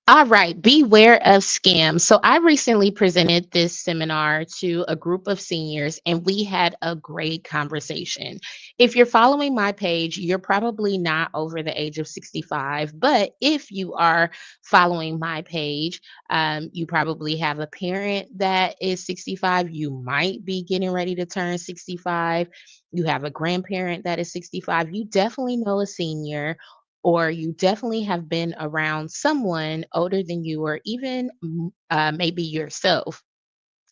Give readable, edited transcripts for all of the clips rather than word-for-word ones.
All right, beware of scams. So, I recently presented this seminar to a group of seniors and we had a great conversation. If you're following my page, you're probably not over the age of 65, but if you are following my page, you probably have a parent that is 65. You might be getting ready to turn 65. You have a grandparent that is 65. You definitely know a senior, or you definitely have been around someone older than you, or even maybe yourself,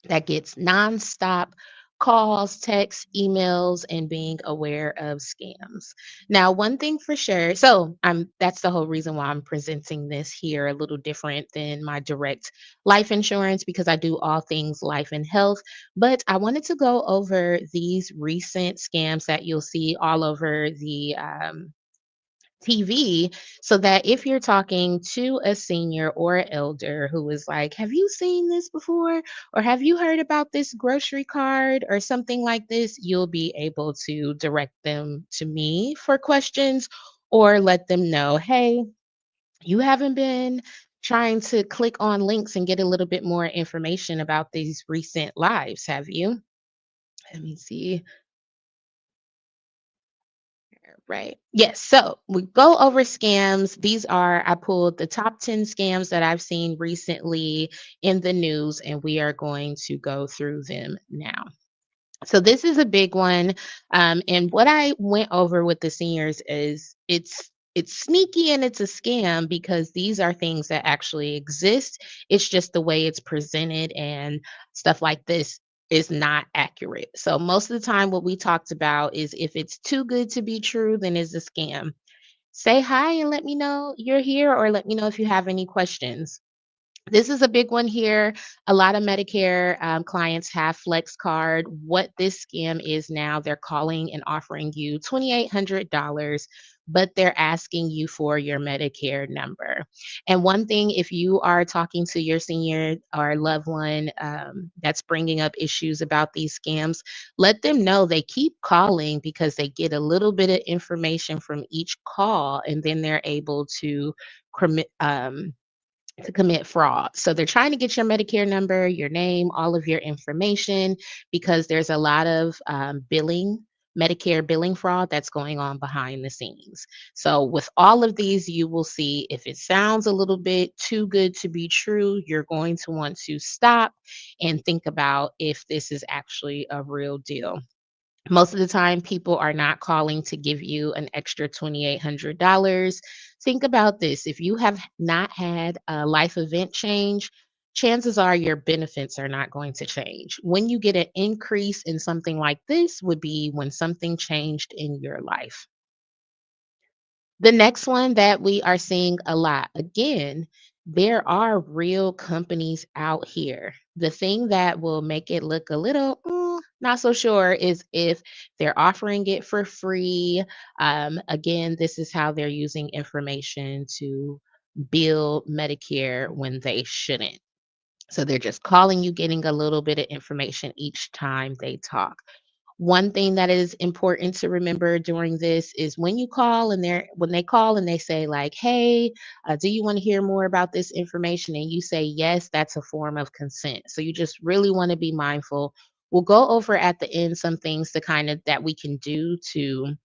that gets nonstop calls, texts, emails, and being aware of scams. Now, one thing for sure, so I'm that's the whole reason why I'm presenting this here a little different than my direct life insurance, because I do all things life and health. But I wanted to go over these recent scams that you'll see all over the TV, so that if you're talking to a senior or elder who is like, "Have you seen this before?" or "Have you heard about this grocery card?" or something like this, you'll be able to direct them to me for questions, or let them know, "Hey, you haven't been trying to click on links and get a little bit more information about these recent lives, have you?" Let me see. Right. Yes. So we go over scams. I pulled the top 10 scams that I've seen recently in the news, and we are going to go through them now. So this is a big one. And what I went over with the seniors is it's sneaky and it's a scam because these are things that actually exist. It's just the way it's presented and stuff like this is not accurate. So most of the time what we talked about is if it's too good to be true, then it's a scam. Say hi and let me know you're here, or let me know if you have any questions. This is a big one here. A lot of Medicare clients have Flex Card. What this scam is now, they're calling and offering you $2,800, but they're asking you for your Medicare number. And one thing, if you are talking to your senior or loved one that's bringing up issues about these scams, let them know they keep calling because they get a little bit of information from each call, and then they're able commit. To commit fraud. So they're trying to get your Medicare number, your name, all of your information, because there's a lot of Medicare billing fraud that's going on behind the scenes. So with all of these, you will see if it sounds a little bit too good to be true, you're going to want to stop and think about if this is actually a real deal. Most of the time, people are not calling to give you an extra $2,800. Think about this. If you have not had a life event change, chances are your benefits are not going to change. When you get an increase in something like this, would be when something changed in your life. The next one that we are seeing a lot, again, there are real companies out here. The thing that will make it look a little not so sure is if they're offering it for free. Again, this is how they're using information to bill Medicare when they shouldn't. So they're just calling you, getting a little bit of information each time they talk. One thing that is important to remember during this is when they call and they say like, "Hey, do you want to hear more about this information?" and you say yes, that's a form of consent. So you just really want to be mindful. We'll go over at the end some things to kind of that we can do to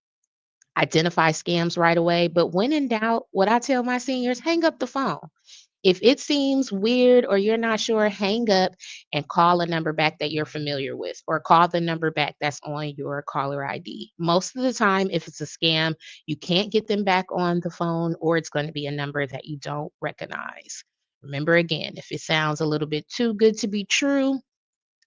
identify scams right away. But when in doubt, what I tell my seniors, hang up the phone. If it seems weird or you're not sure, hang up and call a number back that you're familiar with, or call the number back that's on your caller ID. Most of the time, if it's a scam, you can't get them back on the phone, or it's going to be a number that you don't recognize. Remember again, if it sounds a little bit too good to be true,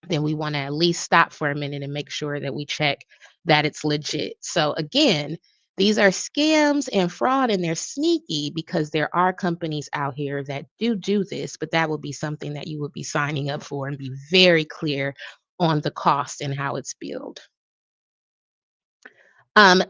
then we want to at least stop for a minute and make sure that we check that it's legit. So, again, these are scams and fraud, and they're sneaky because there are companies out here that do this, but that would be something that you would be signing up for, and be very clear on the cost and how it's billed.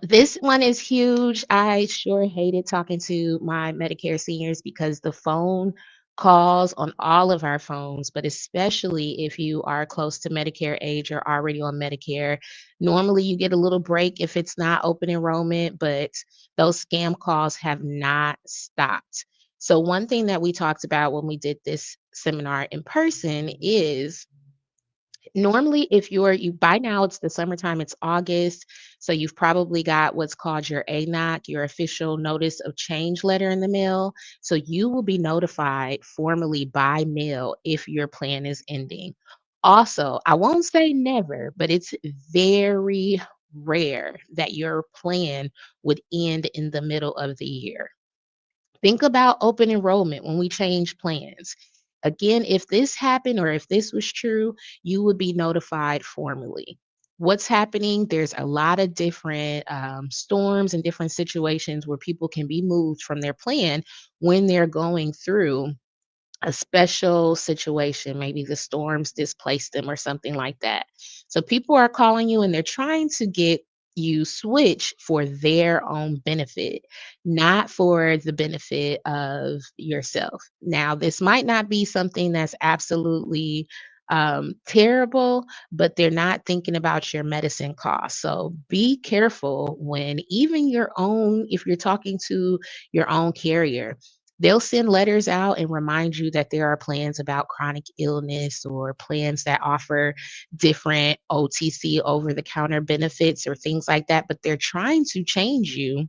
This one is huge. I sure hated talking to my Medicare seniors because the phone calls on all of our phones, but especially if you are close to Medicare age or already on Medicare, normally you get a little break if it's not open enrollment, but those scam calls have not stopped. So, one thing that we talked about when we did this seminar in person is normally if you by now it's the summertime, it's August, so you've probably got what's called your ANOC, your official notice of change letter in the mail. So you will be notified formally by mail if your plan is ending. Also, I won't say never, but it's very rare that your plan would end in the middle of the year. Think about open enrollment when we change plans. Again, if this happened or if this was true, you would be notified formally. What's happening? There's a lot of different storms and different situations where people can be moved from their plan when they're going through a special situation. Maybe the storms displaced them or something like that. So people are calling you and they're trying to get you switch for their own benefit, not for the benefit of yourself. Now, this might not be something that's absolutely terrible, but they're not thinking about your medicine costs. So be careful when even your own, if you're talking to your own carrier, they'll send letters out and remind you that there are plans about chronic illness or plans that offer different OTC over the counter benefits or things like that, but they're trying to change you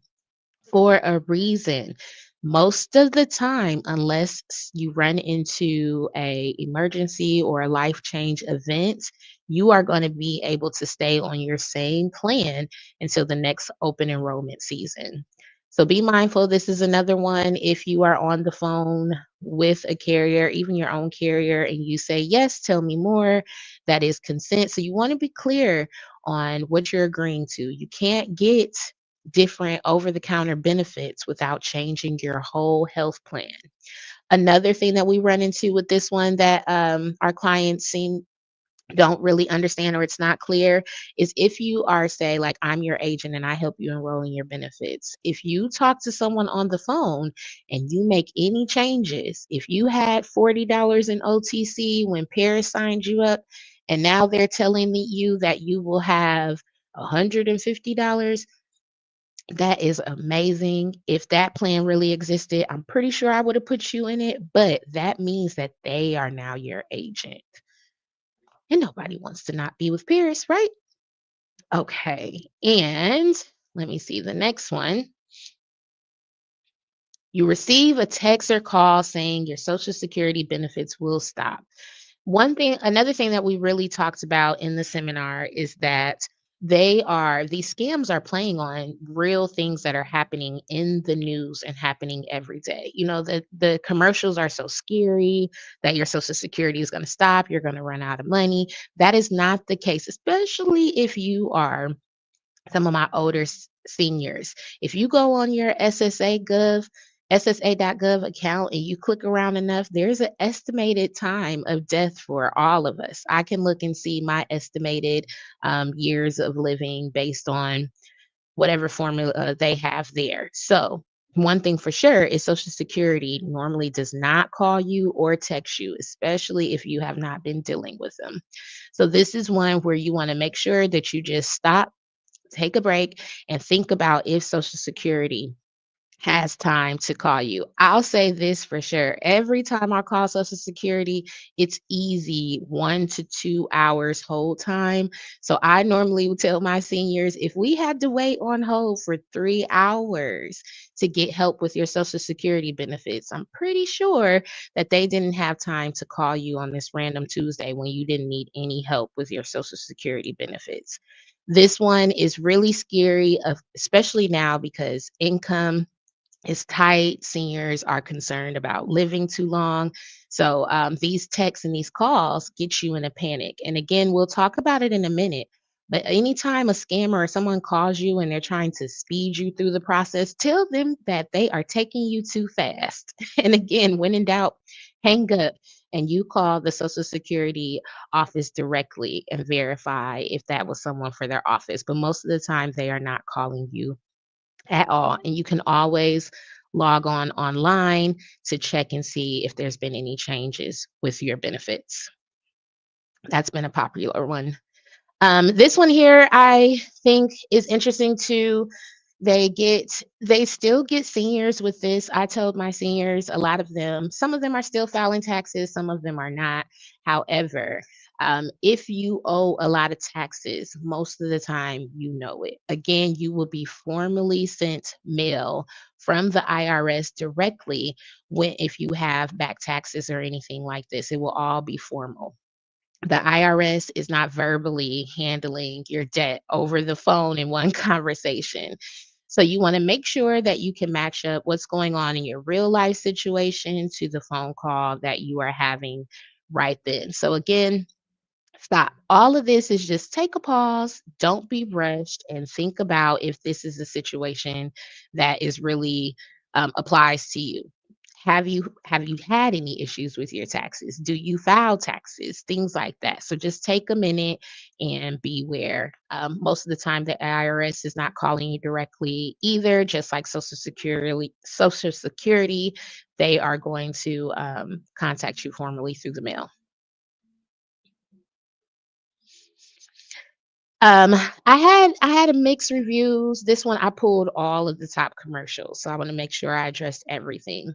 for a reason. Most of the time, unless you run into a emergency or a life change event, you are going to be able to stay on your same plan until the next open enrollment season. So be mindful. This is another one. If you are on the phone with a carrier, even your own carrier, and you say, yes, tell me more, that is consent. So you want to be clear on what you're agreeing to. You can't get different over the counter benefits without changing your whole health plan. Another thing that we run into with this one that our clients seem don't really understand or it's not clear is if you are say like I'm your agent and I help you enroll in your benefits. If you talk to someone on the phone and you make any changes, if you had $40 in OTC when Paris signed you up and now they're telling you that you will have $150, that is amazing. If that plan really existed, I'm pretty sure I would have put you in it, but that means that they are now your agent. And nobody wants to not be with Paris, right? Okay. And let me see the next one. You receive a text or call saying your Social Security benefits will stop. Another thing that we really talked about in the seminar is that these scams are playing on real things that are happening in the news and happening every day. You know, the commercials are so scary that your Social Security is going to stop, you're going to run out of money. That is not the case, especially if you are some of my older seniors. If you go on your SSA.gov account and you click around enough, there's an estimated time of death for all of us. I can look and see my estimated years of living based on whatever formula they have there. So, one thing for sure is Social Security normally does not call you or text you, especially if you have not been dealing with them. So, this is one where you want to make sure that you just stop, take a break, and think about if Social Security has time to call you. I'll say this for sure. Every time I call Social Security, it's easy 1 to 2 hours hold time. So I normally would tell my seniors if we had to wait on hold for 3 hours to get help with your Social Security benefits, I'm pretty sure that they didn't have time to call you on this random Tuesday when you didn't need any help with your Social Security benefits. This one is really scary, especially now because income is tight. Seniors are concerned about living too long. So these texts and these calls get you in a panic. And again, we'll talk about it in a minute. But anytime a scammer or someone calls you and they're trying to speed you through the process, tell them that they are taking you too fast. And again, when in doubt, hang up and you call the Social Security office directly and verify if that was someone for their office. But most of the time, they are not calling you at all. And you can always log on online to check and see if there's been any changes with your benefits. That's been a popular one. This one here, I think, is interesting too. They still get seniors with this. I told my seniors, a lot of them, some of them are still filing taxes, some of them are not. However, if you owe a lot of taxes, most of the time you know it. Again, you will be formally sent mail from the IRS directly when if you have back taxes or anything like this. It will all be formal. The IRS is not verbally handling your debt over the phone in one conversation. So you want to make sure that you can match up what's going on in your real life situation to the phone call that you are having right then. So again, stop. All of this is just take a pause, don't be rushed, and think about if this is a situation that is really applies to you. Have you had any issues with your taxes? Do you file taxes? Things like that. So just take a minute and beware. Most of the time, the IRS is not calling you directly either. Just like Social Security, they are going to contact you formally through the mail. I had a mixed reviews. This one I pulled all of the top commercials, so I want to make sure I addressed everything.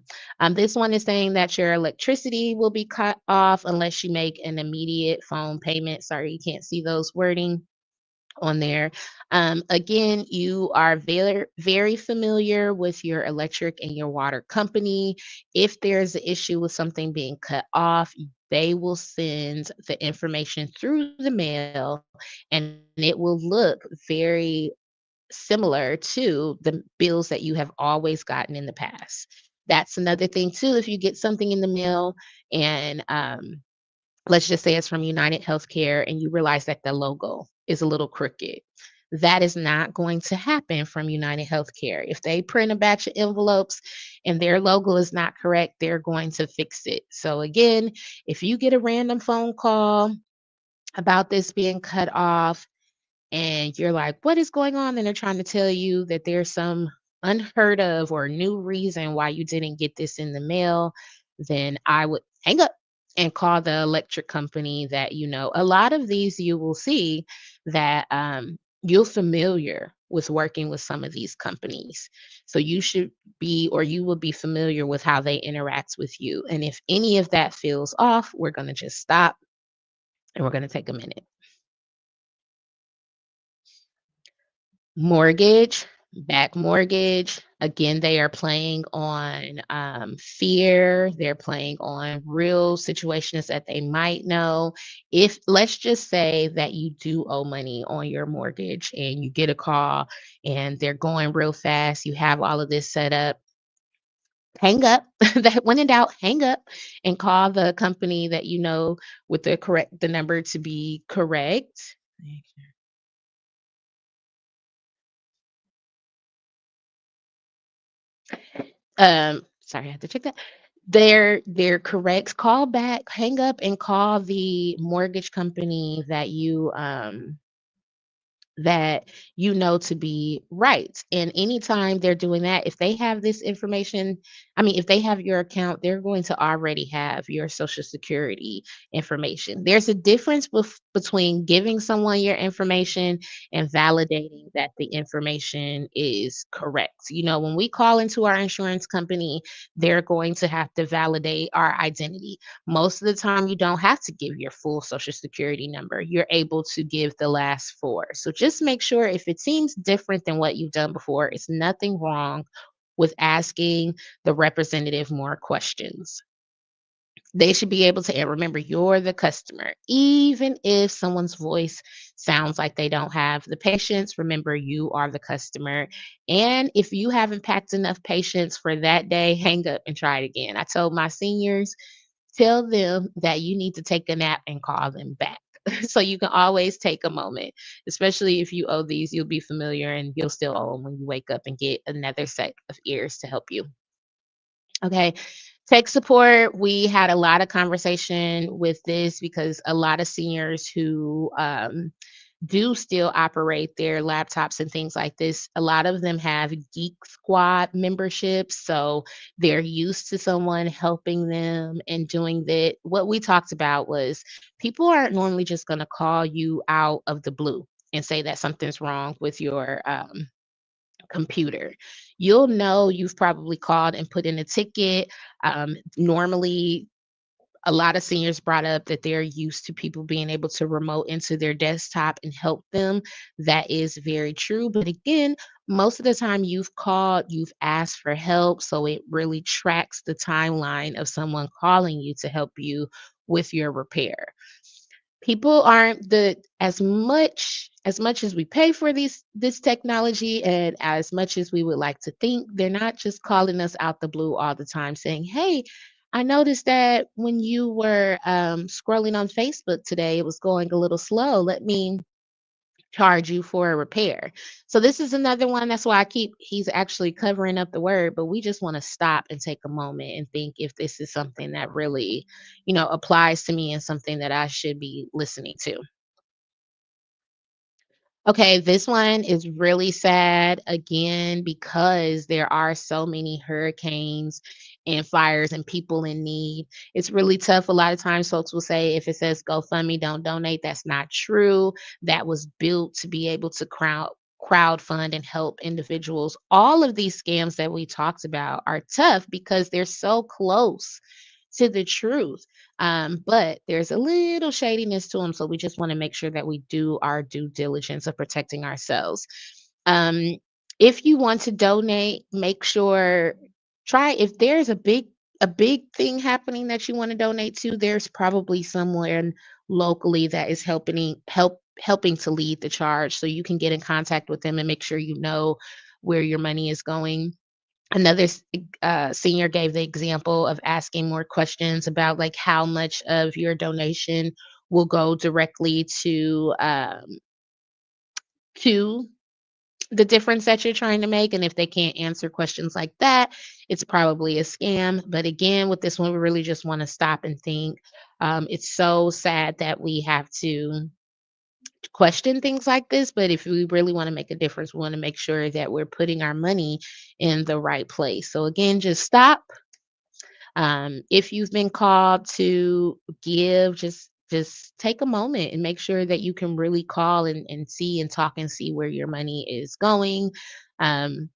This one is saying that your electricity will be cut off unless you make an immediate phone payment. Sorry, you can't see those wording on there. Again, you are very familiar with your electric and your water company. If there's an issue with something being cut off, they will send the information through the mail and it will look very similar to the bills that you have always gotten in the past. That's another thing too. If you get something in the mail and let's just say it's from United Healthcare and you realize that the logo is a little crooked. That is not going to happen from United Healthcare. If they print a batch of envelopes and their logo is not correct, they're going to fix it. So, again, if you get a random phone call about this being cut off, and you're like, "What is going on?" And they're trying to tell you that there's some unheard of or new reason why you didn't get this in the mail, then I would hang up and call the electric company that you know. A lot of these you will see that you're familiar with working with some of these companies. So you should be or you will be familiar with how they interact with you. And if any of that feels off, we're going to just stop and we're going to take a minute. Mortgage, back mortgage. Again, they are playing on fear. They're playing on real situations that they might know. If let's just say that you do owe money on your mortgage and you get a call and they're going real fast, you have all of this set up, hang up. That when in doubt, hang up and call the company that you know with the number to be correct. Sorry, I have to check that. They're correct. Call back, hang up, and call the mortgage company that you know to be right. And anytime they're doing that, if they have this information, I mean, if they have your account, they're going to already have your social security information. There's a difference between giving someone your information and validating that the information is correct. You know, when we call into our insurance company, they're going to have to validate our identity. Most of the time, you don't have to give your full social security number. You're able to give the last four. So just make sure if it seems different than what you've done before, it's nothing wrong with asking the representative more questions. They should be able to, and remember, you're the customer. Even if someone's voice sounds like they don't have the patience, remember you are the customer. And if you haven't packed enough patience for that day, hang up and try it again. I told my seniors, tell them that you need to take a nap and call them back. So you can always take a moment, especially if you owe these, you'll be familiar and you'll still owe them when you wake up and get another set of ears to help you. Okay. Tech support, we had a lot of conversation with this because a lot of seniors who do still operate their laptops and things like this, a lot of them have Geek Squad memberships. So they're used to someone helping them and doing that. What we talked about was people aren't normally just going to call you out of the blue and say that something's wrong with your computer. You'll know you've probably called and put in a ticket. Normally, a lot of seniors brought up that they're used to people being able to remote into their desktop and help them. That is very true. But again, most of the time you've called, you've asked for help. So it really tracks the timeline of someone calling you to help you with your repair. People aren't the as much as we pay for this technology and as much as we would like to think, they're not just calling us out the blue all the time saying, "Hey, I noticed that when you were scrolling on Facebook today, it was going a little slow. Let me charge you for a repair." So this is another one. That's why he's actually covering up the word, but we just want to stop and take a moment and think if this is something that really, applies to me and something that I should be listening to. Okay, this one is really sad again because there are so many hurricanes and fires and people in need. It's really tough. A lot of times, folks will say if it says GoFundMe, don't donate. That's not true. That was built to be able to crowd fund and help individuals. All of these scams that we talked about are tough because they're so close to the truth. But there's a little shadiness to them. So we just want to make sure that we do our due diligence of protecting ourselves. Um, if you want to donate, make sure try if there's a big thing happening that you want to donate to, there's probably somewhere locally that is helping to lead the charge. So you can get in contact with them and make sure you know where your money is going. Another senior gave the example of asking more questions about like how much of your donation will go directly to the difference that you're trying to make. And if they can't answer questions like that, it's probably a scam. But again, with this one, we really just want to stop and think. It's so sad that we have to question things like this, but if we really want to make a difference, we want to make sure that we're putting our money in the right place. So again, just stop. If you've been called to give, just take a moment and make sure that you can really call and see and talk and see where your money is going. Um,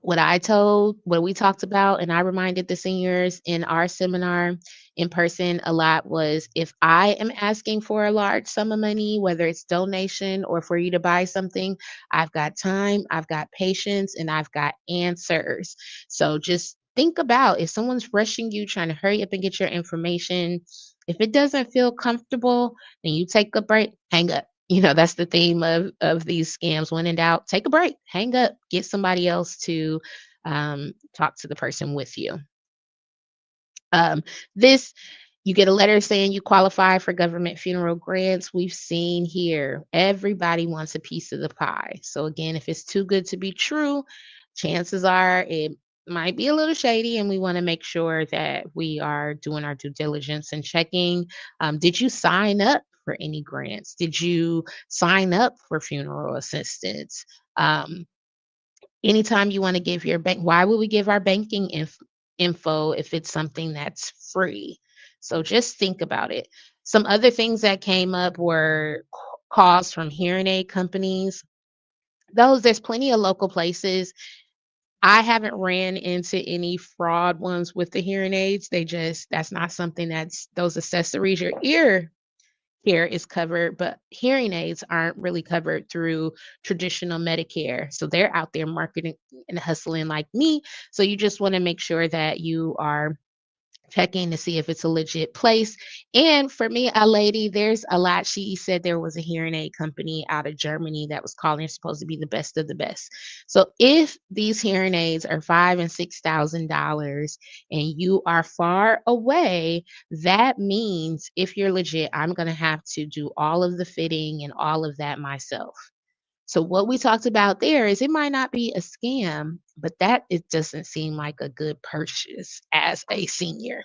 what we talked about, and I reminded the seniors in our seminar in person a lot was if I am asking for a large sum of money, whether it's donation or for you to buy something, I've got time, I've got patience, and I've got answers. So just think about if someone's rushing you, trying to hurry up and get your information. If it doesn't feel comfortable, then you take a break, hang up. That's the theme of these scams. When in doubt, take a break, hang up, get somebody else to talk to the person with you. This you get a letter saying you qualify for government funeral grants. We've seen here everybody wants a piece of the pie. So again, if it's too good to be true, chances are it might be a little shady, and we want to make sure that we are doing our due diligence and checking. Did you sign up for any grants? Did you sign up for funeral assistance? Um, Anytime you wanna give your bank why would we give our banking info if it's something that's free? So just think about it. Some other things that came up were calls from hearing aid companies. There's plenty of local places. I haven't ran into any fraud ones with the hearing aids. That's not something that's those accessories, your ear care is covered, but hearing aids aren't really covered through traditional Medicare. So they're out there marketing and hustling like me. So you just want to make sure that you are checking to see if it's a legit place. And for me, a lady, there's a lot. She said there was a hearing aid company out of Germany that was calling supposed to be the best of the best. So if these hearing aids are $5,000 and $6,000 and you are far away, that means if you're legit, I'm gonna have to do all of the fitting and all of that myself. So what we talked about there is it might not be a scam, but that it doesn't seem like a good purchase as a senior.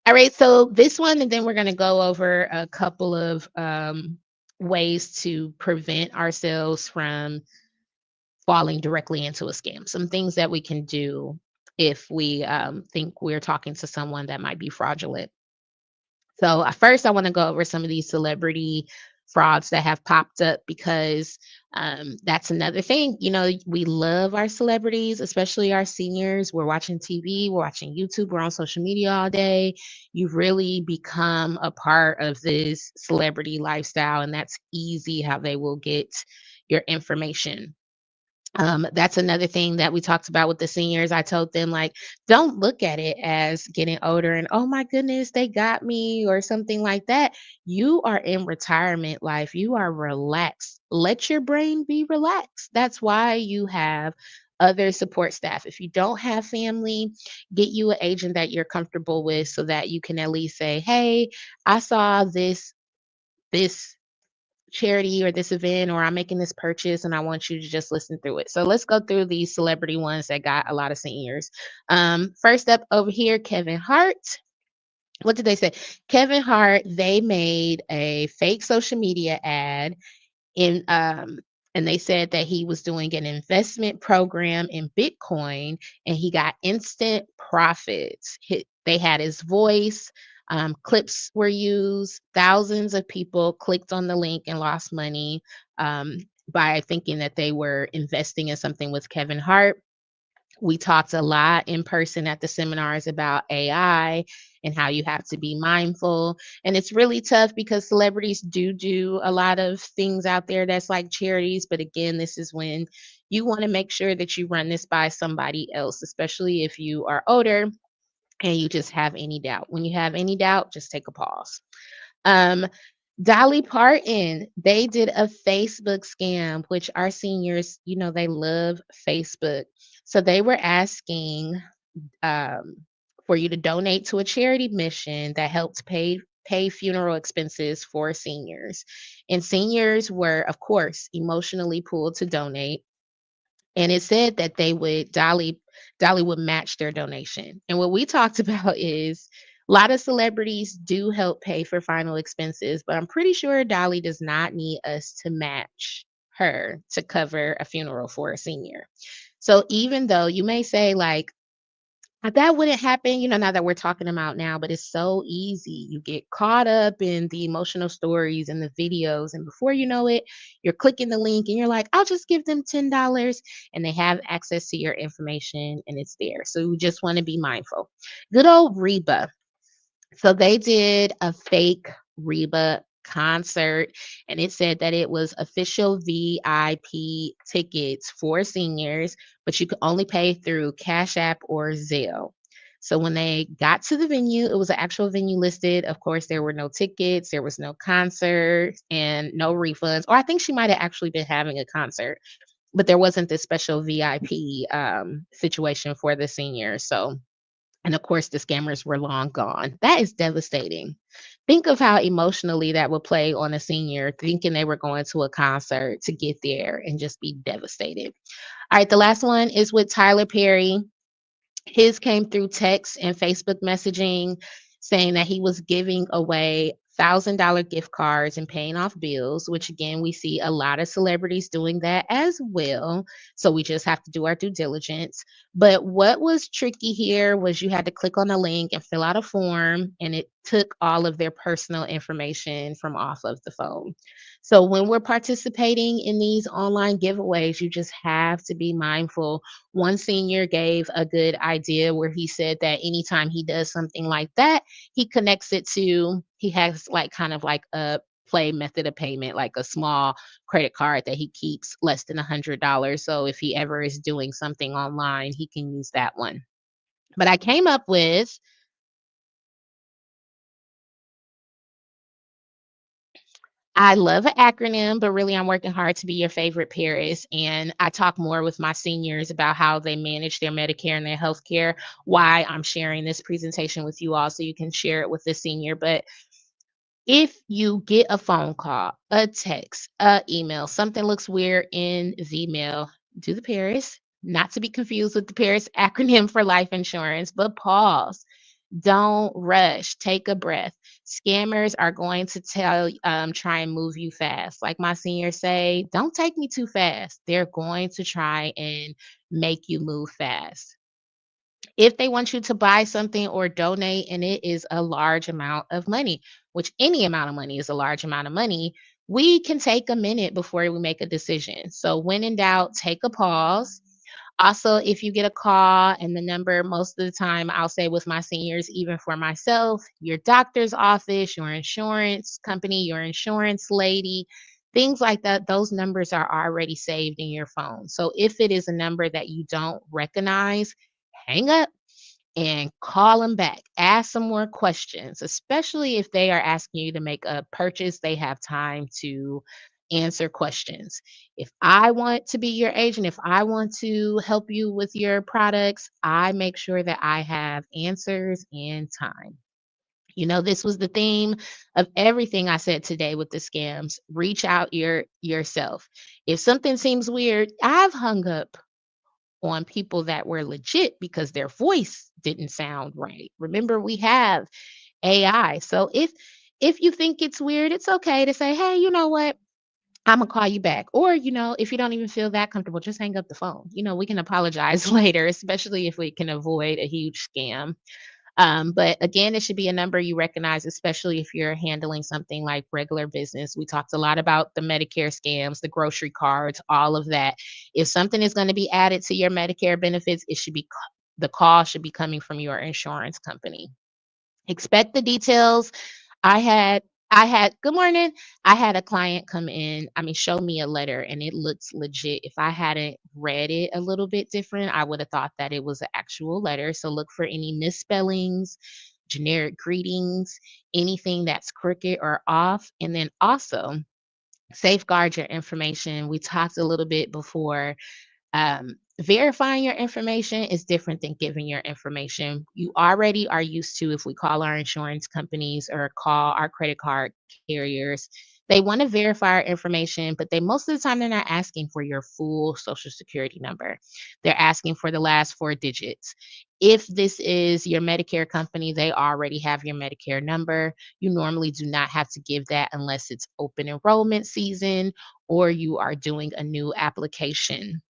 All right, so this one, and then we're going to go over a couple of ways to prevent ourselves from falling directly into a scam. Some things that we can do if we think we're talking to someone that might be fraudulent. So first, I want to go over some of these celebrity. frauds that have popped up because that's another thing. We love our celebrities, especially our seniors. We're watching TV, we're watching YouTube, we're on social media all day. You really become a part of this celebrity lifestyle, and that's easy how they will get your information. That's another thing that we talked about with the seniors. I told them, like, don't look at it as getting older and, oh my goodness, they got me or something like that. You are in retirement life. You are relaxed. Let your brain be relaxed. That's why you have other support staff. If you don't have family, get you an agent that you're comfortable with so that you can at least say, hey, I saw this charity or this event, or I'm making this purchase and I want you to just listen through it. So let's go through these celebrity ones that got a lot of seniors. First up over here, Kevin Hart. What did they say? Kevin Hart, they made a fake social media ad in and they said that he was doing an investment program in Bitcoin and he got instant profits. They had his voice, clips were used, thousands of people clicked on the link and lost money by thinking that they were investing in something with Kevin Hart. We talked a lot in person at the seminars about AI and how you have to be mindful. And it's really tough because celebrities do a lot of things out there that's like charities. But again, this is when you want to make sure that you run this by somebody else, especially if you are older and you just have any doubt. When you have any doubt, just take a pause. Um, Dolly Parton, they did a Facebook scam, which our seniors, they love Facebook. So they were asking um, for you to donate to a charity mission that helps pay funeral expenses for seniors. And seniors were, of course, emotionally pulled to donate. And it said that Dolly would match their donation. And what we talked about is a lot of celebrities do help pay for final expenses, but I'm pretty sure Dolly does not need us to match her to cover a funeral for a senior. So even though you may say like, that wouldn't happen, now that we're talking about now, but it's so easy. You get caught up in the emotional stories and the videos, and before you know it, you're clicking the link and you're like, I'll just give them $10, and they have access to your information and it's there. So we just want to be mindful. Good old Reba. So they did a fake Reba concert and it said that it was official VIP tickets for seniors, but you could only pay through Cash App or Zelle. So when they got to the venue, it was an actual venue listed. Of course, there were no tickets, there was no concert, and no refunds. Or I think she might have actually been having a concert, but there wasn't this special VIP situation for the seniors. So and of course, the scammers were long gone. That is devastating. Think of how emotionally that would play on a senior thinking they were going to a concert to get there and just be devastated. All right, the last one is with Tyler Perry. His came through text and Facebook messaging saying that he was giving away $1,000 gift cards and paying off bills, which again, we see a lot of celebrities doing that as well. So we just have to do our due diligence. But what was tricky here was you had to click on a link and fill out a form, and it took all of their personal information from off of the phone. So when we're participating in these online giveaways, you just have to be mindful. One senior gave a good idea where he said that anytime he does something like that, he has like kind of like a play method of payment, like a small credit card that he keeps less than $100. So if he ever is doing something online, he can use that one. But I came up with I love an acronym, but really I'm working hard to be your favorite Paris. And I talk more with my seniors about how they manage their Medicare and their healthcare, why I'm sharing this presentation with you all so you can share it with the senior. But if you get a phone call, a text, a email, something looks weird in the mail, do the Paris, not to be confused with the Paris acronym for life insurance, but pause. Don't rush. Take a breath. Scammers are going to try and move you fast. Like my seniors say, don't take me too fast. They're going to try and make you move fast. If they want you to buy something or donate and it is a large amount of money, which any amount of money is a large amount of money, we can take a minute before we make a decision. So, when in doubt, take a pause. Also, if you get a call and the number, most of the time, I'll say with my seniors, even for myself, your doctor's office, your insurance company, your insurance lady, things like that, those numbers are already saved in your phone. So if it is a number that you don't recognize, hang up and call them back. Ask some more questions, especially if they are asking you to make a purchase. They have time to answer questions. If I want to be your agent, if I want to help you with your products, I make sure that I have answers and time. This was the theme of everything I said today with the scams. Reach out yourself. If something seems weird, I've hung up on people that were legit because their voice didn't sound right. Remember, we have AI. So if you think it's weird, it's okay to say, "Hey, you know what? I'm gonna call you back." Or, if you don't even feel that comfortable, just hang up the phone. We can apologize later, especially if we can avoid a huge scam. But again, it should be a number you recognize, especially if you're handling something like regular business. We talked a lot about the Medicare scams, the grocery cards, all of that. If something is going to be added to your Medicare benefits, the call should be coming from your insurance company. Expect the details. I had I had good morning. I had a client come in, show me a letter and it looks legit. If I hadn't read it a little bit different, I would have thought that it was an actual letter. So look for any misspellings, generic greetings, anything that's crooked or off. And then also safeguard your information. We talked a little bit before. Verifying your information is different than giving your information. You already are used to, if we call our insurance companies or call our credit card carriers, they want to verify our information, but most of the time they're not asking for your full social security number. They're asking for the last four digits. If this is your Medicare company, they already have your Medicare number. You normally do not have to give that unless it's open enrollment season or you are doing a new application.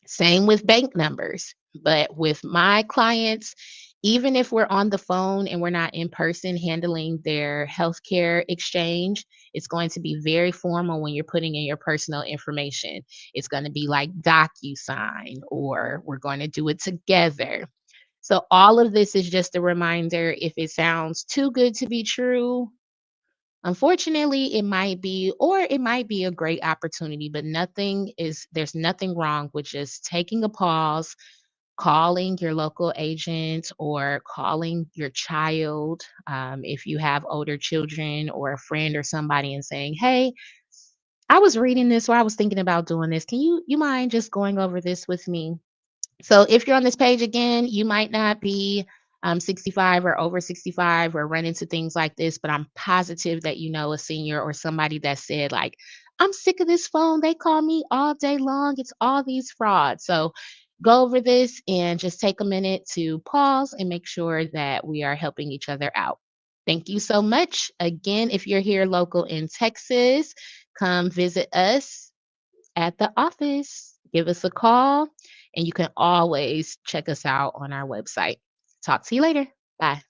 Same with bank numbers. But with my clients, even if we're on the phone and we're not in person handling their healthcare exchange, it's going to be very formal when you're putting in your personal information. It's going to be like DocuSign, or we're going to do it together. So, all of this is just a reminder. If it sounds too good to be true, unfortunately, it might be, or it might be a great opportunity, but there's nothing wrong with just taking a pause, calling your local agent or calling your child, if you have older children or a friend or somebody, and saying, "Hey, I was reading this or I was thinking about doing this. Can you mind just going over this with me?" So if you're on this page again, you might not be 65 or over 65 or run into things like this, but I'm positive that you know a senior or somebody that said, like, "I'm sick of this phone. They call me all day long. It's all these frauds." So go over this and just take a minute to pause and make sure that we are helping each other out. Thank you so much. Again, if you're here local in Texas, come visit us at the office. Give us a call, and you can always check us out on our website. Talk to you later. Bye.